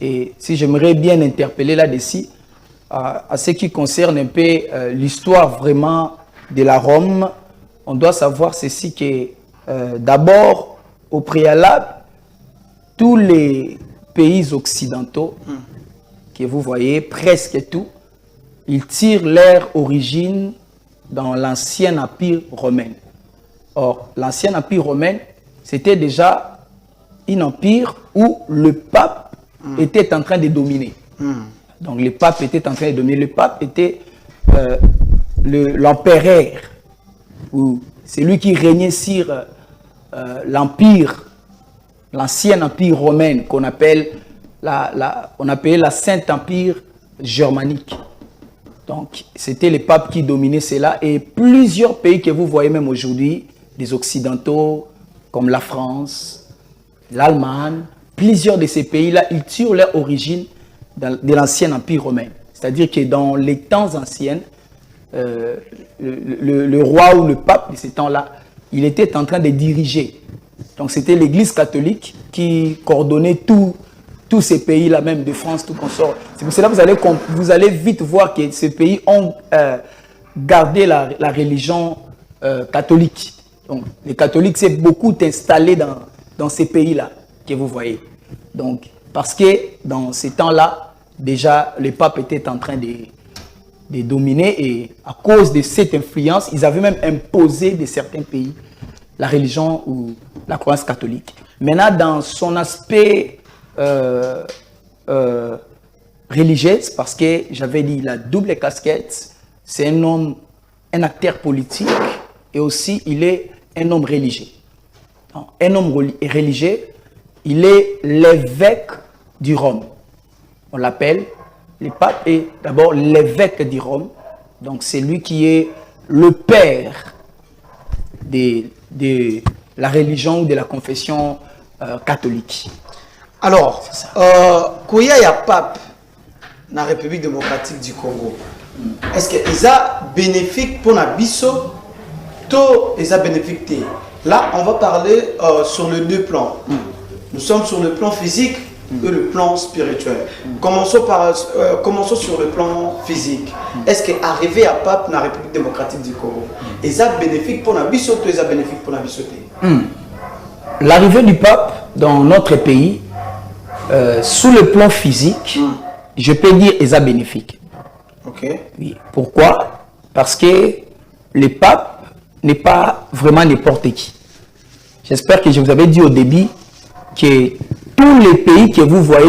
Et si j'aimerais bien interpeller là-dessus, à ce qui concerne un peu l'histoire vraiment de la Rome, on doit savoir ceci que d'abord, au préalable, tous les pays occidentaux, que vous voyez, presque tout, ils tirent leur origine dans l'ancien empire romain. Or, l'ancien empire romain, c'était déjà un empire où le pape était en train de dominer. Donc, le pape était en train de dominer. Le pape était l'empereur, ou celui qui régnait sur l'empire, l'ancien empire romain qu'on appelle on appelait la Saint-Empire germanique. Donc, c'était les papes qui dominaient cela. Et plusieurs pays que vous voyez même aujourd'hui, des occidentaux, comme la France, l'Allemagne, plusieurs de ces pays-là, ils tirent leur origine de l'ancien empire romain. C'est-à-dire que dans les temps anciens, le roi ou le pape de ces temps-là, il était en train de diriger. Donc, c'était l'Église catholique qui coordonnait tous ces pays-là, même de France, tout consort. C'est pour cela que vous allez vite voir que ces pays ont gardé la religion catholique. Donc, les catholiques s'est beaucoup installés dans ces pays-là que vous voyez. Donc, parce que dans ces temps-là, déjà, les papes étaient en train de dominer et à cause de cette influence, ils avaient même imposé de certains pays la religion ou la croyance catholique. Maintenant, dans son aspect religieuse, parce que j'avais dit la double casquette, c'est un homme, un acteur politique et aussi il est un homme religieux. Donc, un homme religieux, il est l'évêque du Rome. On l'appelle, le pape est d'abord l'évêque du Rome, donc c'est lui qui est le père de la religion ou de la confession catholique. Alors, Koya ya pape dans la République démocratique du Congo, est-ce que ça bénéfique pour la biso, tout est bénéfique? Là, on va parler sur les deux plans. Nous sommes sur le plan physique et le plan spirituel. Commençons sur le plan physique. Est-ce qu'arriver à pape dans la République démocratique du Congo, est ça bénéfique pour la biso, tout est bénéfique pour la biso? L'arrivée du pape dans notre pays, sous le plan physique, je peux dire est ça bénéfique. Ok. Oui. Pourquoi? Parce que le pape n'est pas vraiment n'importe qui. J'espère que je vous avais dit au début que tous les pays que vous voyez